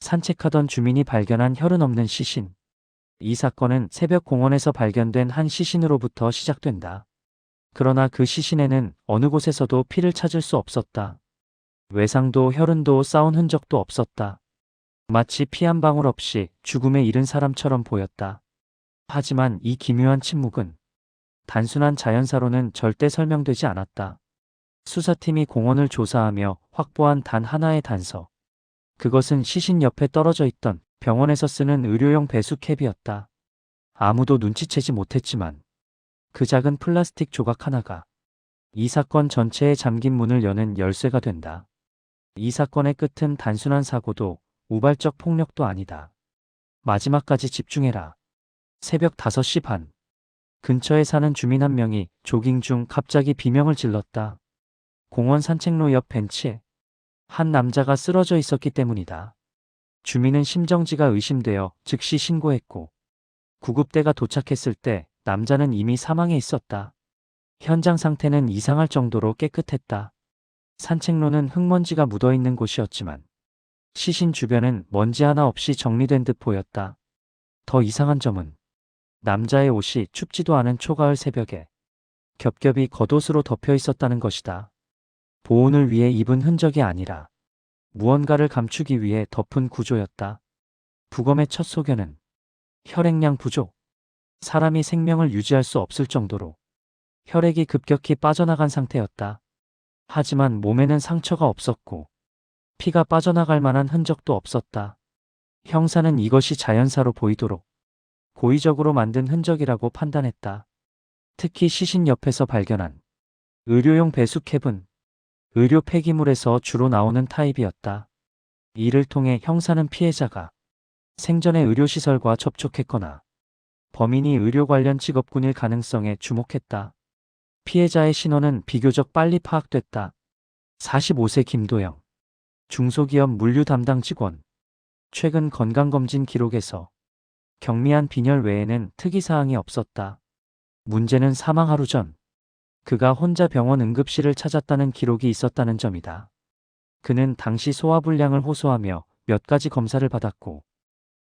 산책하던 주민이 발견한 혈흔 없는 시신. 이 사건은 새벽 공원에서 발견된 한 시신으로부터 시작된다. 그러나 그 시신에는 어느 곳에서도 피를 찾을 수 없었다. 외상도 혈흔도 싸운 흔적도 없었다. 마치 피 한 방울 없이 죽음에 이른 사람처럼 보였다. 하지만 이 기묘한 침묵은 단순한 자연사로는 절대 설명되지 않았다. 수사팀이 공원을 조사하며 확보한 단 하나의 단서. 그것은 시신 옆에 떨어져 있던 병원에서 쓰는 의료용 배수캡이었다. 아무도 눈치채지 못했지만 그 작은 플라스틱 조각 하나가 이 사건 전체에 잠긴 문을 여는 열쇠가 된다. 이 사건의 끝은 단순한 사고도 우발적 폭력도 아니다. 마지막까지 집중해라. 새벽 5시 반. 근처에 사는 주민 한 명이 조깅 중 갑자기 비명을 질렀다. 공원 산책로 옆 벤치에 한 남자가 쓰러져 있었기 때문이다. 주민은 심정지가 의심되어 즉시 신고했고 구급대가 도착했을 때 남자는 이미 사망해 있었다. 현장 상태는 이상할 정도로 깨끗했다. 산책로는 흙먼지가 묻어있는 곳이었지만 시신 주변은 먼지 하나 없이 정리된 듯 보였다. 더 이상한 점은 남자의 옷이 춥지도 않은 초가을 새벽에 겹겹이 겉옷으로 덮여 있었다는 것이다. 보온을 위해 입은 흔적이 아니라 무언가를 감추기 위해 덮은 구조였다. 부검의 첫 소견은 혈액량 부족. 사람이 생명을 유지할 수 없을 정도로 혈액이 급격히 빠져나간 상태였다. 하지만 몸에는 상처가 없었고 피가 빠져나갈 만한 흔적도 없었다. 형사는 이것이 자연사로 보이도록 고의적으로 만든 흔적이라고 판단했다. 특히 시신 옆에서 발견한 의료용 배수캡은 의료 폐기물에서 주로 나오는 타입이었다. 이를 통해 형사는 피해자가 생전에 의료시설과 접촉했거나 범인이 의료 관련 직업군일 가능성에 주목했다. 피해자의 신원은 비교적 빨리 파악됐다. 45세 김도영. 중소기업 물류 담당 직원. 최근 건강검진 기록에서 경미한 빈혈 외에는 특이사항이 없었다. 문제는 사망 하루 전 그가 혼자 병원 응급실을 찾았다는 기록이 있었다는 점이다. 그는 당시 소화불량을 호소하며 몇 가지 검사를 받았고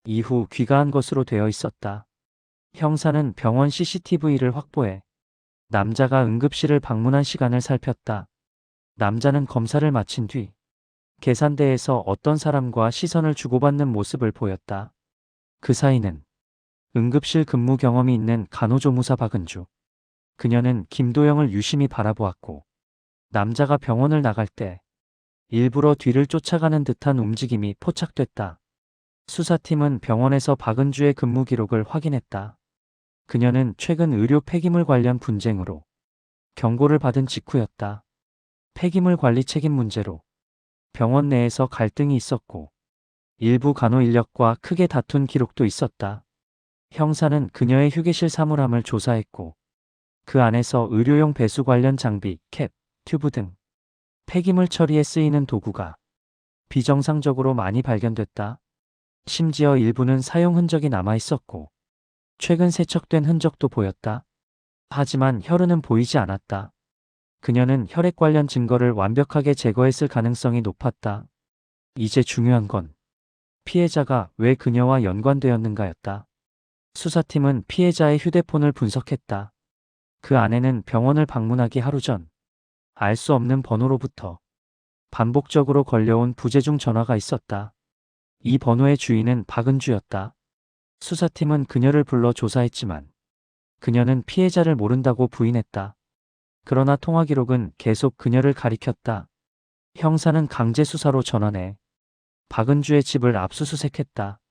이후 귀가한 것으로 되어 있었다. 형사는 병원 CCTV를 확보해 남자가 응급실을 방문한 시간을 살폈다. 남자는 검사를 마친 뒤 계산대에서 어떤 사람과 시선을 주고받는 모습을 보였다. 그 사이는 응급실 근무 경험이 있는 간호조무사 박은주. 그녀는 김도영을 유심히 바라보았고 남자가 병원을 나갈 때 일부러 뒤를 쫓아가는 듯한 움직임이 포착됐다. 수사팀은 병원에서 박은주의 근무 기록을 확인했다. 그녀는 최근 의료 폐기물 관련 분쟁으로 경고를 받은 직후였다. 폐기물 관리 책임 문제로 병원 내에서 갈등이 있었고 일부 간호 인력과 크게 다툰 기록도 있었다. 형사는 그녀의 휴게실 사물함을 조사했고 그 안에서 의료용 배수 관련 장비, 캡, 튜브 등 폐기물 처리에 쓰이는 도구가 비정상적으로 많이 발견됐다. 심지어 일부는 사용 흔적이 남아 있었고 최근 세척된 흔적도 보였다. 하지만 혈흔은 보이지 않았다. 그녀는 혈액 관련 증거를 완벽하게 제거했을 가능성이 높았다. 이제 중요한 건 피해자가 왜 그녀와 연관되었는가였다. 수사팀은 피해자의 휴대폰을 분석했다. 그 안에는 병원을 방문하기 하루 전 알 수 없는 번호로부터 반복적으로 걸려온 부재중 전화가 있었다. 이 번호의 주인은 박은주였다. 수사팀은 그녀를 불러 조사했지만 그녀는 피해자를 모른다고 부인했다. 그러나 통화 기록은 계속 그녀를 가리켰다. 형사는 강제 수사로 전환해 박은주의 집을 압수수색했다.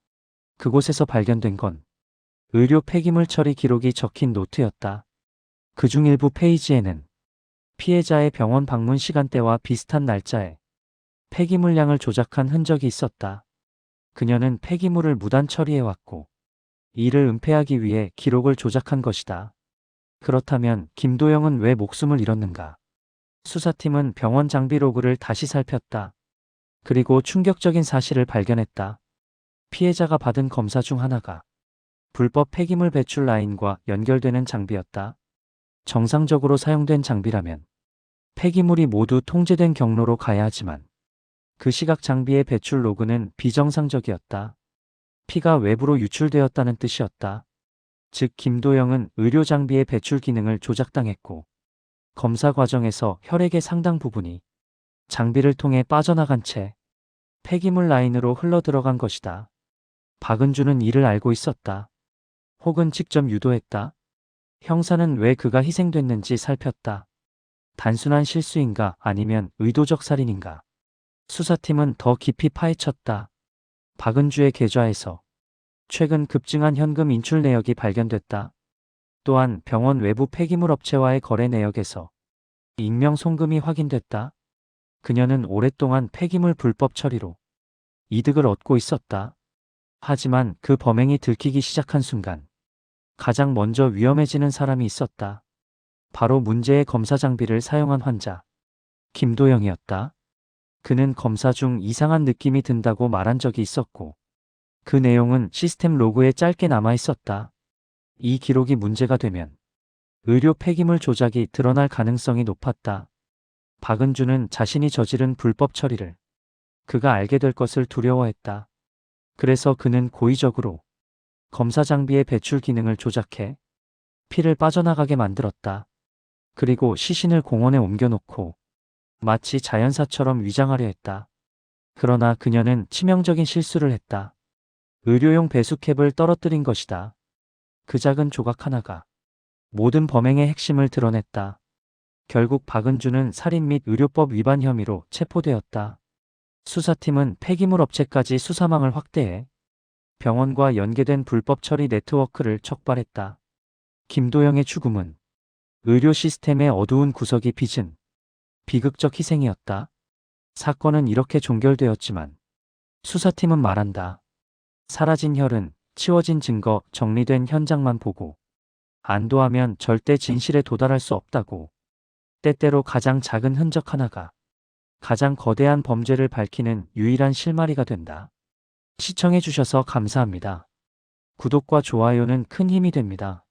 그곳에서 발견된 건 의료 폐기물 처리 기록이 적힌 노트였다. 그중 일부 페이지에는 피해자의 병원 방문 시간대와 비슷한 날짜에 폐기물량을 조작한 흔적이 있었다. 그녀는 폐기물을 무단 처리해왔고 이를 은폐하기 위해 기록을 조작한 것이다. 그렇다면 김도영은 왜 목숨을 잃었는가? 수사팀은 병원 장비 로그를 다시 살폈다. 그리고 충격적인 사실을 발견했다. 피해자가 받은 검사 중 하나가 불법 폐기물 배출 라인과 연결되는 장비였다. 정상적으로 사용된 장비라면 폐기물이 모두 통제된 경로로 가야 하지만 그 시각 장비의 배출 로그는 비정상적이었다. 피가 외부로 유출되었다는 뜻이었다. 즉 김도영은 의료 장비의 배출 기능을 조작당했고 검사 과정에서 혈액의 상당 부분이 장비를 통해 빠져나간 채 폐기물 라인으로 흘러들어간 것이다. 박은주는 이를 알고 있었다. 혹은 직접 유도했다. 형사는 왜 그가 희생됐는지 살폈다. 단순한 실수인가 아니면 의도적 살인인가. 수사팀은 더 깊이 파헤쳤다. 박은주의 계좌에서 최근 급증한 현금 인출 내역이 발견됐다. 또한 병원 외부 폐기물 업체와의 거래 내역에서 익명 송금이 확인됐다. 그녀는 오랫동안 폐기물 불법 처리로 이득을 얻고 있었다. 하지만 그 범행이 들키기 시작한 순간 가장 먼저 위험해지는 사람이 있었다. 바로 문제의 검사 장비를 사용한 환자 김도영이었다. 그는 검사 중 이상한 느낌이 든다고 말한 적이 있었고 그 내용은 시스템 로그에 짧게 남아 있었다. 이 기록이 문제가 되면 의료 폐기물 조작이 드러날 가능성이 높았다. 박은주는 자신이 저지른 불법 처리를 그가 알게 될 것을 두려워했다. 그래서 그는 고의적으로 검사 장비의 배출 기능을 조작해 피를 빠져나가게 만들었다. 그리고 시신을 공원에 옮겨놓고 마치 자연사처럼 위장하려 했다. 그러나 그녀는 치명적인 실수를 했다. 의료용 배수캡을 떨어뜨린 것이다. 그 작은 조각 하나가 모든 범행의 핵심을 드러냈다. 결국 박은주는 살인 및 의료법 위반 혐의로 체포되었다. 수사팀은 폐기물 업체까지 수사망을 확대해 병원과 연계된 불법 처리 네트워크를 촉발했다. 김도영의 죽음은 의료 시스템의 어두운 구석이 빚은 비극적 희생이었다. 사건은 이렇게 종결되었지만 수사팀은 말한다. 사라진 혈흔, 치워진 증거, 정리된 현장만 보고 안도하면 절대 진실에 도달할 수 없다고. 때때로 가장 작은 흔적 하나가 가장 거대한 범죄를 밝히는 유일한 실마리가 된다. 시청해주셔서 감사합니다. 구독과 좋아요는 큰 힘이 됩니다.